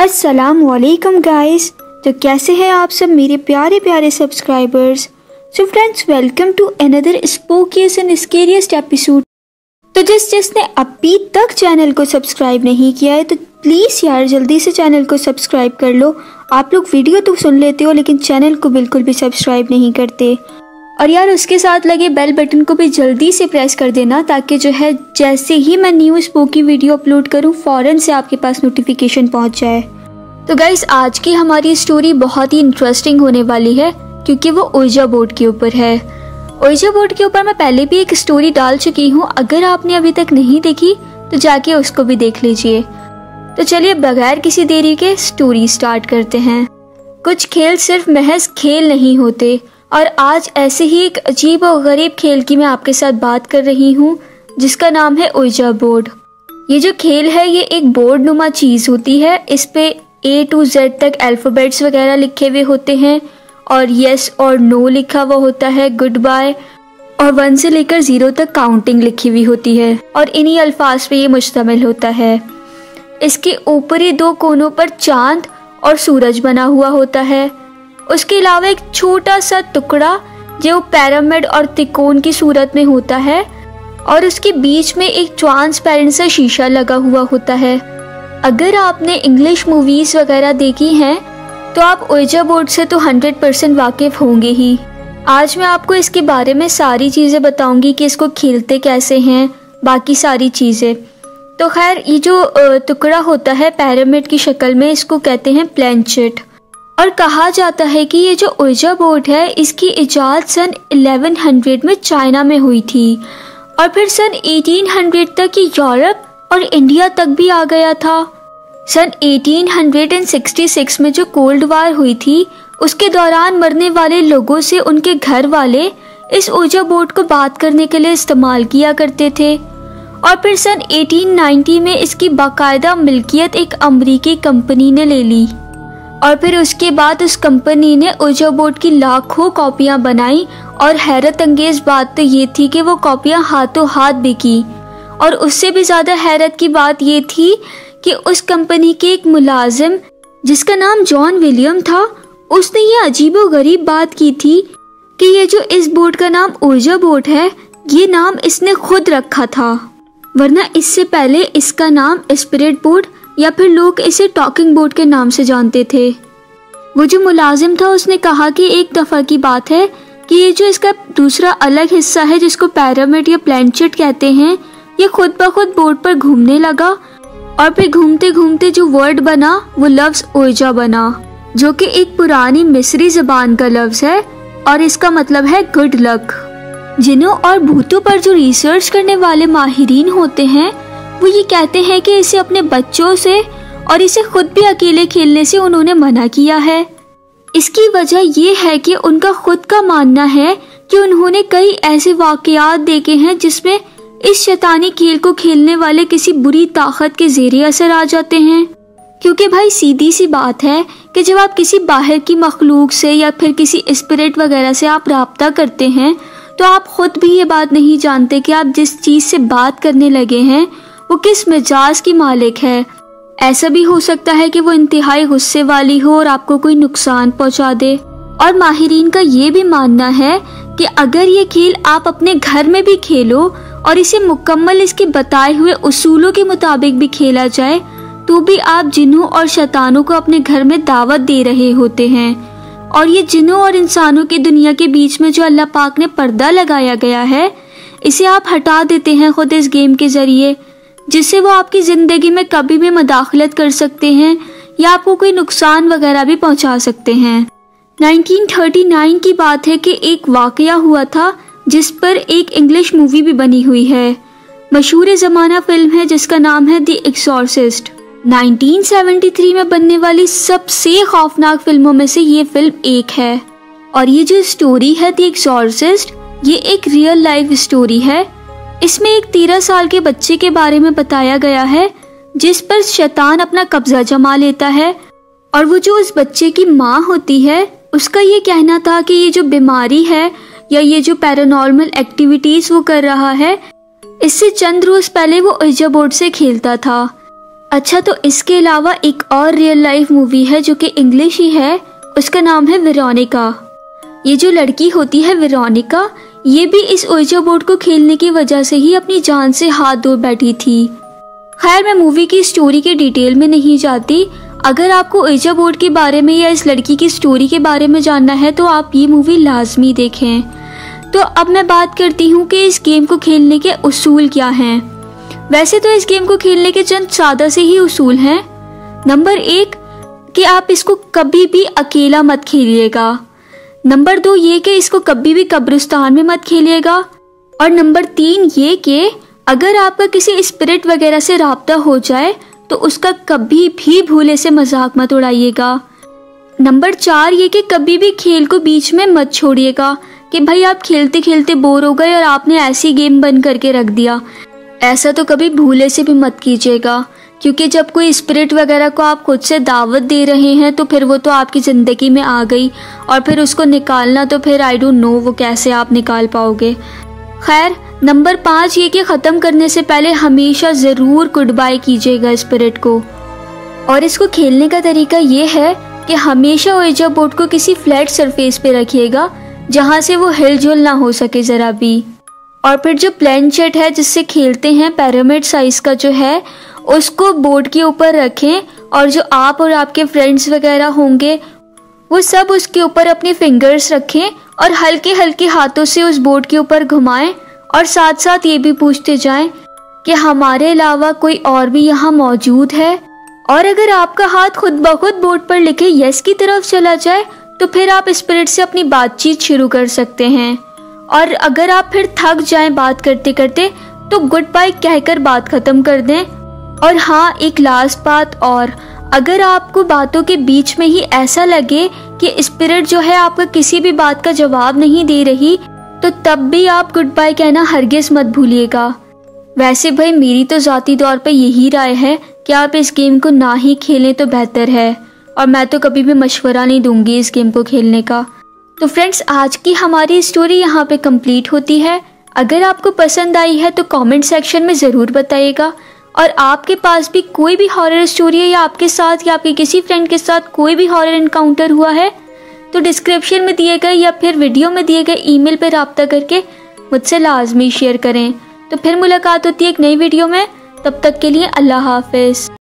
अस्सलामुअलैकुम गाइस। तो कैसे हैं आप सब मेरे प्यारे प्यारे subscribers. So friends, welcome to another spookiest and scariest episode. तो जिसने अभी तक चैनल को सब्सक्राइब नहीं किया है तो प्लीज़ यार जल्दी से चैनल को सब्सक्राइब कर लो। आप लोग वीडियो तो सुन लेते हो लेकिन चैनल को बिल्कुल भी सब्सक्राइब नहीं करते। और यार उसके साथ लगे बेल बटन को भी जल्दी से प्रेस कर देना ताकि जो है जैसे ही मैं न्यू स्पूकी वीडियो अपलोड करूं फ़ौरन से आपके पास नोटिफिकेशन पहुंच जाए। तो गाइस, आज की हमारी स्टोरी बहुत ही इंटरेस्टिंग होने वाली है क्योंकि वो ओइजा बोर्ड के ऊपर है। ओइजा बोर्ड के ऊपर मैं पहले भी एक स्टोरी डाल चुकी हूँ, अगर आपने अभी तक नहीं देखी तो जाके उसको भी देख लीजिए। तो चलिए बगैर किसी देरी के स्टोरी स्टार्ट करते हैं। कुछ खेल सिर्फ महज खेल नहीं होते और आज ऐसे ही एक अजीब और गरीब खेल की मैं आपके साथ बात कर रही हूँ जिसका नाम है ओइजा बोर्ड। ये जो खेल है ये एक बोर्ड नुमा चीज़ होती है। इस पे A to Z तक अल्फ़ाबेट्स वगैरह लिखे हुए होते हैं और यस और नो लिखा हुआ होता है, गुड बाय, और 1 से लेकर 0 तक काउंटिंग लिखी हुई होती है और इन्हीं अल्फाज पे ये मुश्तमिल होता है। इसके ऊपरी 2 कोनों पर चांद और सूरज बना हुआ होता है। उसके अलावा एक छोटा सा टुकड़ा जो पिरामिड और त्रिकोण की सूरत में होता है और उसके बीच में एक ट्रांसपेरेंट सा शीशा लगा हुआ होता है। अगर आपने इंग्लिश मूवीज़ वगैरह देखी हैं तो आप ओइजा बोर्ड से तो 100% वाकिफ़ होंगे ही। आज मैं आपको इसके बारे में सारी चीज़ें बताऊंगी कि इसको खेलते कैसे हैं, बाकी सारी चीज़ें। तो खैर, ये जो टुकड़ा होता है पिरामिड की शक्ल में, इसको कहते हैं प्लेनचेट। और कहा जाता है कि ये जो ओइजा बोर्ड है इसकी इजाद सन 1100 में चाइना में हुई थी और फिर सन 1800 तक ये यूरोप और इंडिया तक भी आ गया था। सन 1866 में जो कोल्ड वार हुई थी उसके दौरान मरने वाले लोगों से उनके घर वाले इस ओइजा बोर्ड को बात करने के लिए इस्तेमाल किया करते थे। और फिर सन 1890 में इसकी बाकायदा मिल्कियत एक अमरीकी कंपनी ने ले ली और फिर उसके बाद उस कंपनी ने ओइजा बोर्ड की लाखों कॉपियां बनाई और हैरत अंगेज बात तो ये थी कि वो कॉपियां हाथों हाथ बिकी। और उससे भी ज़्यादा हैरत की बात ये थी कि उस कंपनी के एक मुलाजिम जिसका नाम जॉन विलियम था, उसने ये अजीबोगरीब बात की थी कि ये जो इस बोर्ड का नाम ओइजा बोर्ड है ये नाम इसने खुद रखा था, वरना इससे पहले इसका नाम स्पिरिट बोर्ड या फिर लोग इसे टॉकिंग बोर्ड के नाम से जानते थे। वो जो मुलाजिम था उसने कहा कि एक दफ़ा की बात है कि ये जो इसका दूसरा अलग हिस्सा है जिसको पिरामिड या प्लेनचेट कहते हैं, ये खुद ब खुद बोर्ड पर घूमने लगा और फिर घूमते घूमते जो वर्ड बना वो लफ्ज़ ओइजा बना, जो कि एक पुरानी मिस्री ज़बान का लफ्ज़ है और इसका मतलब है गुड लक। जिन्हों और भूतों पर जो रिसर्च करने वाले माहिरीन होते हैं वो ये कहते हैं कि इसे अपने बच्चों से और इसे खुद भी अकेले खेलने से उन्होंने मना किया है। इसकी वजह ये है कि उनका खुद का मानना है कि उन्होंने कई ऐसे वाक़यात देखे हैं जिसमें इस शैतानी खेल को खेलने वाले किसी बुरी ताकत के ज़ेरे असर आ जाते हैं। क्योंकि भाई सीधी सी बात है कि जब आप किसी बाहर की मखलूक से या फिर किसी स्पिरिट वगैरह से आप राब्ता करते हैं तो आप खुद भी ये बात नहीं जानते कि आप जिस चीज़ से बात करने लगे हैं वो किस मिजाज की मालिक है। ऐसा भी हो सकता है कि वो इंतहाई गुस्से वाली हो और आपको कोई नुकसान पहुंचा दे। और माहिरीन का ये भी मानना है कि अगर ये खेल आप अपने घर में भी खेलो और इसे मुकम्मल इसके बताए हुए उसूलों के मुताबिक भी खेला जाए तो भी आप जिन्नों और शैतानों को अपने घर में दावत दे रहे होते हैं। और ये जिन्नों और इंसानों की दुनिया के बीच में जो अल्लाह पाक ने पर्दा लगाया गया है इसे आप हटा देते हैं खुद इस गेम के ज़रिए, जिससे वो आपकी ज़िंदगी में कभी भी मदाखलत कर सकते हैं या आपको कोई नुकसान वगैरह भी पहुंचा सकते हैं। 1939 की बात है कि एक वाक़या हुआ था जिस पर एक इंग्लिश मूवी भी बनी हुई है। मशहूर ज़माना फिल्म है जिसका नाम है द एक्सॉर्सिस्ट। 1973 में बनने वाली सबसे खौफनाक फिल्मों में से ये फिल्म एक है। और ये जो स्टोरी है द एक्सॉर्सिस्ट ये एक रियल लाइफ स्टोरी है। इसमें एक 13 साल के बच्चे के बारे में बताया गया है जिस पर शैतान अपना कब्जा जमा लेता है। और वो जो उस बच्चे की माँ होती है उसका ये कहना था कि ये जो बीमारी है या ये जो पैरानॉर्मल एक्टिविटीज़ वो कर रहा है इससे चंद रोज़ पहले वो ओइजा बोर्ड से खेलता था। अच्छा, तो इसके अलावा एक और रियल लाइफ मूवी है जो कि इंग्लिश ही है, उसका नाम है वेरोनिका। ये जो लड़की होती है वेरोनिका, ये भी इस ओइजा बोर्ड को खेलने की वजह से ही अपनी जान से हाथ धो बैठी थी। खैर, मैं मूवी की स्टोरी के डिटेल में नहीं जाती। अगर आपको ओइजा बोर्ड के बारे में या इस लड़की की स्टोरी के बारे में जानना है तो आप ये मूवी लाजमी देखें। तो अब मैं बात करती हूँ कि इस गेम को खेलने के उसूल क्या हैं। वैसे तो इस गेम को खेलने के चंद सादा से ही उसूल हैं। नंबर 1 कि आप इसको कभी भी अकेला मत खेलिएगा। नंबर 2 ये कि इसको कभी भी कब्रिस्तान में मत खेलिएगा। और नंबर 3 ये कि अगर आपका किसी स्पिरिट वगैरह से राब्ता हो जाए तो उसका कभी भी भूले से मजाक मत उड़ाइएगा। नंबर 4 ये कि कभी भी खेल को बीच में मत छोड़िएगा कि भाई आप खेलते खेलते बोर हो गए और आपने ऐसी गेम बंद करके रख दिया। ऐसा तो कभी भूले से भी मत कीजिएगा, क्योंकि जब कोई स्पिरिट वगैरह को आप खुद से दावत दे रहे हैं तो फिर वो तो आपकी ज़िंदगी में आ गई और फिर उसको निकालना तो फिर आई डोंट नो वो कैसे आप निकाल पाओगे। खैर, नंबर 5 ये कि ख़त्म करने से पहले हमेशा ज़रूर गुड बाय कीजिएगा स्पिरिट को। और इसको खेलने का तरीका ये है कि हमेशा ओइजा बोर्ड को किसी फ्लैट सरफेस पे रखिएगा जहाँ से वो हिलजुल ना हो सके ज़रा भी। और फिर जो प्लेनचेट है जिससे खेलते हैं, पिरामिड साइज का जो है, उसको बोर्ड के ऊपर रखें और जो आप और आपके फ्रेंड्स वगैरह होंगे वो सब उसके ऊपर अपने फिंगर्स रखें और हल्के हल्के हाथों से उस बोर्ड के ऊपर घुमाएं और साथ साथ ये भी पूछते जाएं कि हमारे अलावा कोई और भी यहाँ मौजूद है। और अगर आपका हाथ खुद ब खुद बोर्ड पर लिखे यस की तरफ चला जाए तो फिर आप स्पिरिट से अपनी बातचीत शुरू कर सकते हैं। और अगर आप फिर थक जाएं बात करते करते तो गुड बाय कहकर बात खत्म कर दें। और हाँ, एक लास्ट बात और, अगर आपको बातों के बीच में ही ऐसा लगे कि स्पिरिट जो है आपका किसी भी बात का जवाब नहीं दे रही तो तब भी आप गुड बाय कहना हरगिज मत भूलिएगा। वैसे भाई मेरी तो ज़ाती तौर पे यही राय है कि आप इस गेम को ना ही खेलें तो बेहतर है, और मैं तो कभी भी मशवरा नहीं दूंगी इस गेम को खेलने का। तो फ्रेंड्स, आज की हमारी स्टोरी यहाँ पे कंप्लीट होती है। अगर आपको पसंद आई है तो कमेंट सेक्शन में ज़रूर बताइएगा। और आपके पास भी कोई भी हॉरर स्टोरी है या आपके साथ या आपके किसी फ्रेंड के साथ कोई भी हॉरर इनकाउंटर हुआ है तो डिस्क्रिप्शन में दिए गए या फिर वीडियो में दिए गए ईमेल पर राब्ता करके मुझसे लाजमी शेयर करें। तो फिर मुलाकात होती है एक नई वीडियो में। तब तक के लिए अल्लाह हाफिज़।